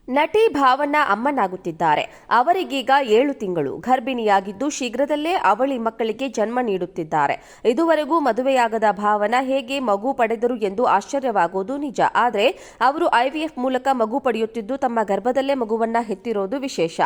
ನಟಿ ಭಾವನಾ ಅಮ್ಮನಾಗುತ್ತಿದ್ದಾರೆ. ಅವರಿಗೀಗ 7 ತಿಂಗಳು. ಗರ್ಭಿಣಿಯಾಗಿದ್ದು ಶೀಘ್ರದಲ್ಲೇ ಅವಳಿ ಮಕ್ಕಳಿಗೆ ಜನ್ಮ ನೀಡುತ್ತಿದ್ದಾರೆ. ಇದುವರೆಗೂ ಮದುವೆಯಾಗದ ಭಾವನಾ ಹೇಗೆ ಮಗು ಪಡೆದರು ಎಂದು ಆಶ್ಚರ್ಯವಾಗುವುದು ನಿಜ. ಆದರೆ ಅವರು ಐವಿಎಫ್ ಮೂಲಕ ಮಗು ಪಡೆಯುತ್ತಿದ್ದು ತಮ್ಮ ಗರ್ಭದಲ್ಲೇ ಮಗುವನ್ನ ಹೆತ್ತಿರೋದು ವಿಶೇಷ.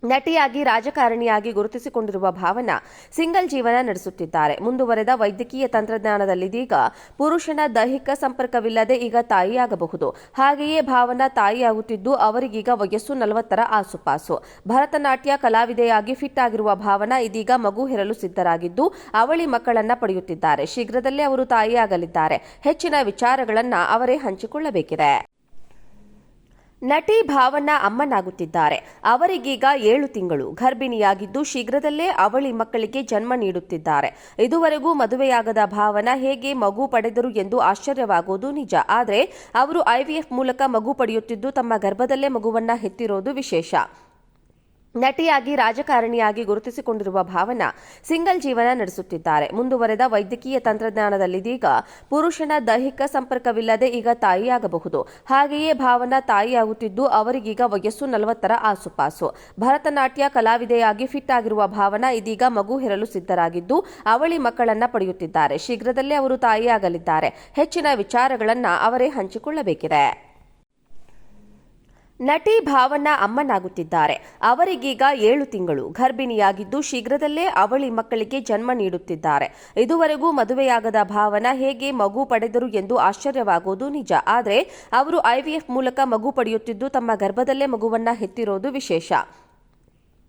ನಟಿಯಾಗಿ ರಾಜಕಾರಣಿಯಾಗಿ ಗುರುತಿಸಿಕೊಂಡಿರುವ ಭಾವನಾ ಸಿಂಗಲ್ ಜೀವನ ನಡೆಸುತ್ತಿದ್ದಾರೆ. ಮುಂದುವರೆದ ವೈದ್ಯಕೀಯ ತಂತ್ರಜ್ಞಾನದಲ್ಲಿದೀಗ ಪುರುಷನ ದೈಹಿಕ ಸಂಪರ್ಕವಿಲ್ಲದೆ ಈಗ ತಾಯಿಯಾಗಬಹುದು. ಹಾಗೆಯೇ ಭಾವನಾ ತಾಯಿಯಾಗುತ್ತಿದ್ದು ಅವರಿಗೀಗ ವಯಸ್ಸು 40ರ ಆಸುಪಾಸು. ಭರತನಾಟ್ಯ ಕಲಾವಿದೆಯಾಗಿ ಫಿಟ್ ಆಗಿರುವ ಭಾವನಾ ಇದೀಗ ಮಗು ಹೆರಲು ಸಿದ್ಧರಾಗಿದ್ದು ಅವಳಿ ಮಕ್ಕಳನ್ನ ಪಡೆಯುತ್ತಿದ್ದಾರೆ. ಶೀಘ್ರದಲ್ಲೇ ಅವರು ತಾಯಿಯಾಗಲಿದ್ದಾರೆ. ಹೆಚ್ಚಿನ ವಿಚಾರಗಳನ್ನ ಅವರೇ ಹಂಚಿಕೊಳ್ಳಬೇಕಿದೆ. ನಟಿ ಭಾವನಾ ಅಮ್ಮನಾಗುತ್ತಿದ್ದಾರೆ. ಅವರಿಗೀಗ 7 ತಿಂಗಳು. ಗರ್ಭಿಣಿಯಾಗಿದ್ದು ಶೀಘ್ರದಲ್ಲೇ ಅವಳಿ ಮಕ್ಕಳಿಗೆ ಜನ್ಮ ನೀಡುತ್ತಿದ್ದಾರೆ. ಇದುವರೆಗೂ ಮದುವೆಯಾಗದ ಭಾವನಾ ಹೇಗೆ ಮಗು ಪಡೆದರು ಎಂದು ಆಶ್ಚರ್ಯವಾಗುವುದು ನಿಜ. ಆದರೆ ಅವರು ಐವಿಎಫ್ ಮೂಲಕ ಮಗು ಪಡೆಯುತ್ತಿದ್ದು ತಮ್ಮ ಗರ್ಭದಲ್ಲೇ ಮಗುವನ್ನ ಹೆತ್ತಿರೋದು ವಿಶೇಷ. ನಟಿಯಾಗಿ ರಾಜಕಾರಣಿಯಾಗಿ ಗುರುತಿಸಿಕೊಂಡಿರುವ ಭಾವನಾ ಸಿಂಗಲ್ ಜೀವನ ನಡೆಸುತ್ತಿದ್ದಾರೆ. ಮುಂದುವರೆದ ವೈದ್ಯಕೀಯ ತಂತ್ರಜ್ಞಾನದಲ್ಲಿದೀಗ ಪುರುಷನ ದೈಹಿಕ ಸಂಪರ್ಕವಿಲ್ಲದೆ ಈಗ ತಾಯಿಯಾಗಬಹುದು. ಹಾಗೆಯೇ ಭಾವನಾ ತಾಯಿಯಾಗುತ್ತಿದ್ದು ಅವರಿಗೀಗ ವಯಸ್ಸು 40ರ ಆಸುಪಾಸು. ಭರತನಾಟ್ಯ ಕಲಾವಿದೆಯಾಗಿ ಫಿಟ್ ಆಗಿರುವ ಭಾವನಾ ಇದೀಗ ಮಗು ಹೆರಲು ಸಿದ್ಧರಾಗಿದ್ದು ಅವಳಿ ಮಕ್ಕಳನ್ನ ಪಡೆಯುತ್ತಿದ್ದಾರೆ. ಶೀಘ್ರದಲ್ಲೇ ಅವರು ತಾಯಿಯಾಗಲಿದ್ದಾರೆ. ಹೆಚ್ಚಿನ ವಿಚಾರಗಳನ್ನ ಅವರೇ ಹಂಚಿಕೊಳ್ಳಬೇಕಿದೆ. ನಟಿ ಭಾವನಾ ಅಮ್ಮನಾಗುತ್ತಿದ್ದಾರೆ. ಅವರಿಗೀಗ 7 ತಿಂಗಳು. ಗರ್ಭಿಣಿಯಾಗಿದ್ದು ಶೀಘ್ರದಲ್ಲೇ ಅವಳಿ ಮಕ್ಕಳಿಗೆ ಜನ್ಮ ನೀಡುತ್ತಿದ್ದಾರೆ. ಇದುವರೆಗೂ ಮದುವೆಯಾಗದ ಭಾವನಾ ಹೇಗೆ ಮಗು ಪಡೆದರು ಎಂದು ಆಶ್ಚರ್ಯವಾಗುವುದು ನಿಜ. ಆದರೆ ಅವರು ಐವಿಎಫ್ ಮೂಲಕ ಮಗು ಪಡೆಯುತ್ತಿದ್ದು ತಮ್ಮ ಗರ್ಭದಲ್ಲೇ ಮಗುವನ್ನ ಹೆತ್ತಿರೋದು ವಿಶೇಷ.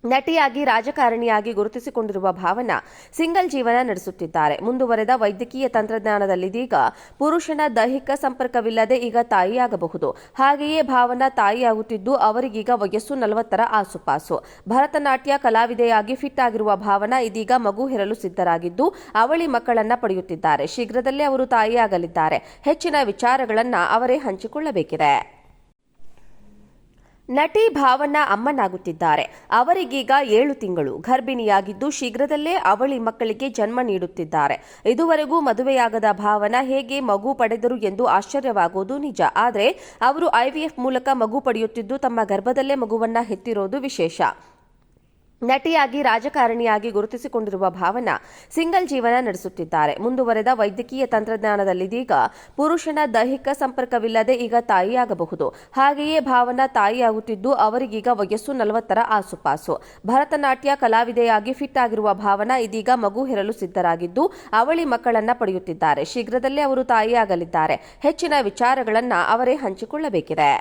ನಟಿಯಾಗಿ ರಾಜಕಾರಣಿಯಾಗಿ ಗುರುತಿಸಿಕೊಂಡಿರುವ ಭಾವನಾ ಸಿಂಗಲ್ ಜೀವನ ನಡೆಸುತ್ತಿದ್ದಾರೆ. ಮುಂದುವರೆದ ವೈದ್ಯಕೀಯ ತಂತ್ರಜ್ಞಾನದಲ್ಲಿದೀಗ ಪುರುಷನ ದೈಹಿಕ ಸಂಪರ್ಕವಿಲ್ಲದೆ ಈಗ ತಾಯಿಯಾಗಬಹುದು. ಹಾಗೆಯೇ ಭಾವನಾ ತಾಯಿಯಾಗುತ್ತಿದ್ದು ಅವರಿಗೀಗ ವಯಸ್ಸು 40ರ ಆಸುಪಾಸು. ಭರತನಾಟ್ಯ ಕಲಾವಿದೆಯಾಗಿ ಫಿಟ್ ಆಗಿರುವ ಭಾವನಾ ಇದೀಗ ಮಗು ಹೆರಲು ಸಿದ್ಧರಾಗಿದ್ದು ಅವಳಿ ಮಕ್ಕಳನ್ನ ಪಡೆಯುತ್ತಿದ್ದಾರೆ. ಶೀಘ್ರದಲ್ಲೇ ಅವರು ತಾಯಿಯಾಗಲಿದ್ದಾರೆ. ಹೆಚ್ಚಿನ ವಿಚಾರಗಳನ್ನ ಅವರೇ ಹಂಚಿಕೊಳ್ಳಬೇಕಿದೆ. ನಟಿ ಭಾವನಾ ಅಮ್ಮನಾಗುತ್ತಿದ್ದಾರೆ. ಅವರಿಗೀಗ 7 ತಿಂಗಳು. ಗರ್ಭಿಣಿಯಾಗಿದ್ದು ಶೀಘ್ರದಲ್ಲೇ ಅವಳಿ ಮಕ್ಕಳಿಗೆ ಜನ್ಮ ನೀಡುತ್ತಿದ್ದಾರೆ. ಇದುವರೆಗೂ ಮದುವೆಯಾಗದ ಭಾವನಾ ಹೇಗೆ ಮಗು ಪಡೆದರು ಎಂದು ಆಶ್ಚರ್ಯವಾಗುವುದು ನಿಜ. ಆದರೆ ಅವರು ಐವಿಎಫ್ ಮೂಲಕ ಮಗು ಪಡೆಯುತ್ತಿದ್ದು ತಮ್ಮ ಗರ್ಭದಲ್ಲೇ ಮಗುವನ್ನ ಹೆತ್ತಿರೋದು ವಿಶೇಷ. ನಟಿಯಾಗಿ ರಾಜಕಾರಣಿಯಾಗಿ ಗುರುತಿಸಿಕೊಂಡಿರುವ ಭಾವನಾ ಸಿಂಗಲ್ ಜೀವನ ನಡೆಸುತ್ತಿದ್ದಾರೆ. ಮುಂದುವರೆದ ವೈದ್ಯಕೀಯ ತಂತ್ರಜ್ಞಾನದಲ್ಲಿದೀಗ ಪುರುಷನ ದೈಹಿಕ ಸಂಪರ್ಕವಿಲ್ಲದೆ ಈಗ ತಾಯಿಯಾಗಬಹುದು. ಹಾಗೆಯೇ ಭಾವನಾ ತಾಯಿಯಾಗುತ್ತಿದ್ದು ಅವರಿಗೀಗ ವಯಸ್ಸು 40ರ ಆಸುಪಾಸು. ಭರತನಾಟ್ಯ ಕಲಾವಿದೆಯಾಗಿ ಫಿಟ್ ಆಗಿರುವ ಭಾವನಾ ಇದೀಗ ಮಗು ಹೆರಲು ಸಿದ್ಧರಾಗಿದ್ದು ಅವಳಿ ಮಕ್ಕಳನ್ನ ಪಡೆಯುತ್ತಿದ್ದಾರೆ. ಶೀಘ್ರದಲ್ಲೇ ಅವರು ತಾಯಿಯಾಗಲಿದ್ದಾರೆ. ಹೆಚ್ಚಿನ ವಿಚಾರಗಳನ್ನ ಅವರೇ ಹಂಚಿಕೊಳ್ಳಬೇಕಿದೆ.